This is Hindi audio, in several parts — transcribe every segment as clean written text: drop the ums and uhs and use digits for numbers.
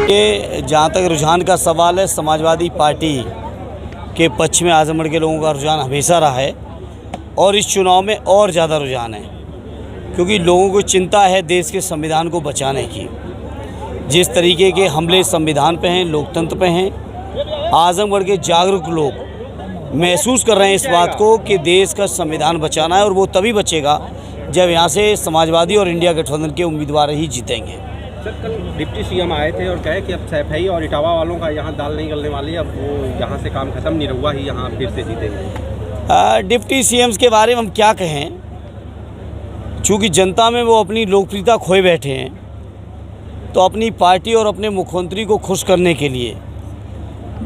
ये जहाँ तक रुझान का सवाल है, समाजवादी पार्टी के पक्ष में आजमगढ़ के लोगों का रुझान हमेशा रहा है और इस चुनाव में और ज़्यादा रुझान है, क्योंकि लोगों को चिंता है देश के संविधान को बचाने की। जिस तरीके के हमले संविधान पे हैं, लोकतंत्र पे हैं, आजमगढ़ के जागरूक लोग महसूस कर रहे हैं इस बात को कि देश का संविधान बचाना है और वो तभी बचेगा जब यहाँ से समाजवादी और इंडिया गठबंधन के उम्मीदवार ही जीतेंगे। सर, कल डिप्टी सीएम आए थे और कहे कि अब सैफई और इटावा वालों का यहाँ दाल नहीं गलने वाली, अब वो यहाँ से काम खत्म, निरहुआ ही यहाँ फिर से जीतेंगे। डिप्टी सीएम्स के बारे में हम क्या कहें, चूँकि जनता में वो अपनी लोकप्रियता खोए बैठे हैं, तो अपनी पार्टी और अपने मुख्यमंत्री को खुश करने के लिए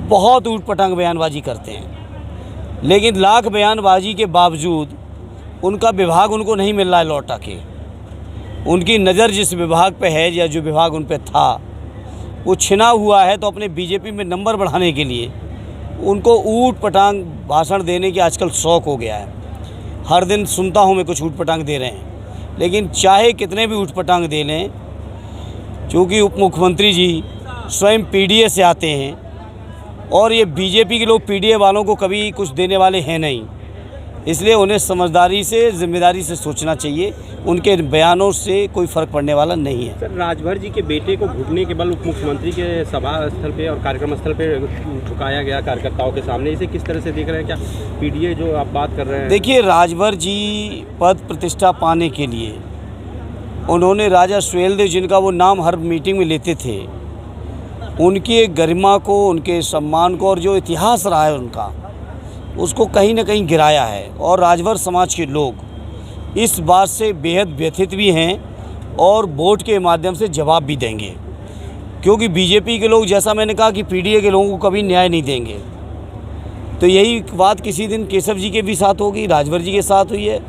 बहुत ऊटपटांग बयानबाजी करते हैं, लेकिन लाख बयानबाजी के बावजूद उनका विभाग उनको नहीं मिल रहा है लौटा के। उनकी नज़र जिस विभाग पे है या जो विभाग उन पे था वो छिना हुआ है, तो अपने बीजेपी में नंबर बढ़ाने के लिए उनको ऊट पटांग भाषण देने की आजकल शौक़ हो गया है। हर दिन सुनता हूँ मैं कुछ ऊट पटांग दे रहे हैं, लेकिन चाहे कितने भी ऊट पटांग दे लें, चूँकि उप मुख्यमंत्री जी स्वयं पीडीए से आते हैं और ये बीजेपी के लोग पीडीए वालों को कभी कुछ देने वाले हैं नहीं, इसलिए उन्हें समझदारी से, जिम्मेदारी से सोचना चाहिए। उनके बयानों से कोई फ़र्क पड़ने वाला नहीं है। सर, राजभर जी के बेटे को घुटने के बल उप मुख्यमंत्री के सभा स्थल पे और कार्यक्रम स्थल पे झुकाया गया कार्यकर्ताओं के सामने, इसे किस तरह से देख रहे हैं? क्या पीडीए जो आप बात कर रहे हैं? देखिए, राजभर जी पद प्रतिष्ठा पाने के लिए उन्होंने राजा सुहेलदेव, जिनका वो नाम हर मीटिंग में लेते थे, उनकी गरिमा को, उनके सम्मान को और जो इतिहास रहा है उनका, उसको कहीं ना कहीं गिराया है। और राजभर समाज के लोग इस बात से बेहद व्यथित भी हैं और वोट के माध्यम से जवाब भी देंगे, क्योंकि बीजेपी के लोग, जैसा मैंने कहा कि पीडीए के लोगों को कभी न्याय नहीं देंगे, तो यही बात किसी दिन केशव जी के भी साथ होगी, राजभर जी के साथ हुई है,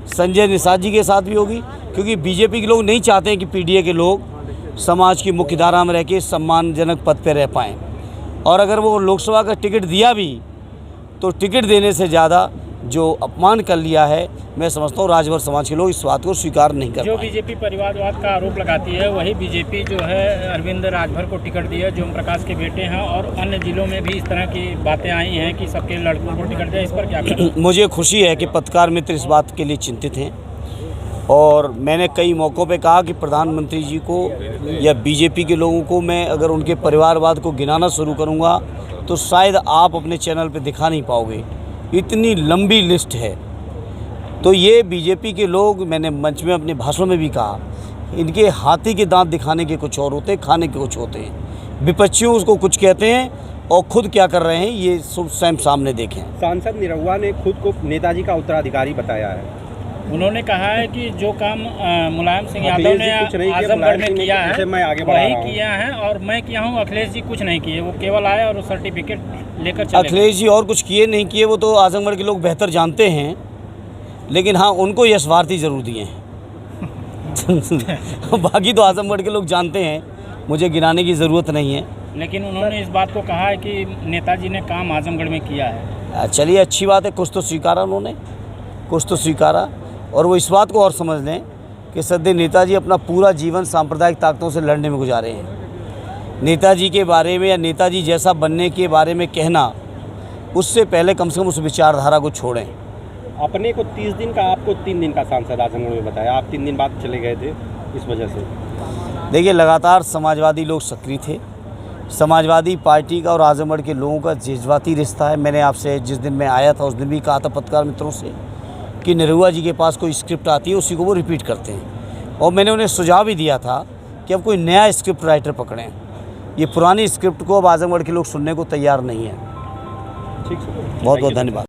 संजय निषाद जी के साथ भी होगी, क्योंकि बीजेपी के लोग नहीं चाहते हैं कि पीडीए के लोग समाज की मुख्य धारा में रह के सम्मानजनक पद पर रह पाएँ। और अगर वो लोकसभा का टिकट दिया भी, तो टिकट देने से ज़्यादा जो अपमान कर लिया है, मैं समझता हूँ राजभर समाज के लोग इस बात को स्वीकार नहीं कर जो बीजेपी परिवारवाद का आरोप लगाती है, वही बीजेपी जो है अरविंद राजभर को टिकट दिया, जो ओम प्रकाश के बेटे हैं, और अन्य जिलों में भी इस तरह की बातें आई हैं कि सबके लड़कों को टिकट दिया। इस पर क्या करें? मुझे खुशी है कि पत्रकार मित्र इस बात के लिए चिंतित हैं, और मैंने कई मौक़ों पे कहा कि प्रधानमंत्री जी को या बीजेपी के लोगों को मैं अगर उनके परिवारवाद को गिनाना शुरू करूँगा तो शायद आप अपने चैनल पे दिखा नहीं पाओगे, इतनी लंबी लिस्ट है। तो ये बीजेपी के लोग, मैंने मंच में अपने भाषण में भी कहा, इनके हाथी के दांत दिखाने के कुछ और होते हैं, खाने के कुछ होते हैं। विपक्षियों उसको कुछ कहते हैं और खुद क्या कर रहे हैं ये सब स्वयं सामने देखें। सांसद निरहुआ ने खुद को नेताजी का उत्तराधिकारी बताया है। उन्होंने कहा है कि जो काम मुलायम सिंह यादव ने आजमगढ़ में किया है वही किया है, और मैं किया हूँ, अखिलेश जी कुछ नहीं किए, वो केवल आए और सर्टिफिकेट लेकर चले। अखिलेश जी और कुछ किए नहीं किए वो तो आजमगढ़ के लोग बेहतर जानते हैं, लेकिन हाँ उनको यशभारती ज़रूर दिए हैं। बाकी तो आजमगढ़ के लोग जानते हैं, मुझे गिनाने की ज़रूरत नहीं है। लेकिन उन्होंने इस बात को कहा है कि नेताजी ने काम आजमगढ़ में किया है। चलिए, अच्छी बात है, कुछ तो स्वीकारा उन्होंने, कुछ तो स्वीकारा। और वो इस बात को और समझ लें कि सदैव नेताजी अपना पूरा जीवन सांप्रदायिक ताकतों से लड़ने में गुजारे हैं। नेताजी के बारे में या नेताजी जैसा बनने के बारे में कहना, उससे पहले कम से कम उस विचारधारा को छोड़ें। अपने को 30 दिन का, आपको 3 दिन का सांसद आजमगढ़ में बताया, आप 3 दिन बाद चले गए थे इस वजह से। देखिए, लगातार समाजवादी लोग सक्रिय थे। समाजवादी पार्टी का और आजमगढ़ के लोगों का जज्बाती रिश्ता है। मैंने आपसे जिस दिन मैं आया था उस दिन भी कहा था पत्रकार मित्रों से कि निरहुआ जी के पास कोई स्क्रिप्ट आती है उसी को वो रिपीट करते हैं, और मैंने उन्हें सुझाव भी दिया था कि अब कोई नया स्क्रिप्ट राइटर पकड़ें। ये पुरानी स्क्रिप्ट को अब आजमगढ़ के लोग सुनने को तैयार नहीं है। ठीक है, बहुत बहुत धन्यवाद।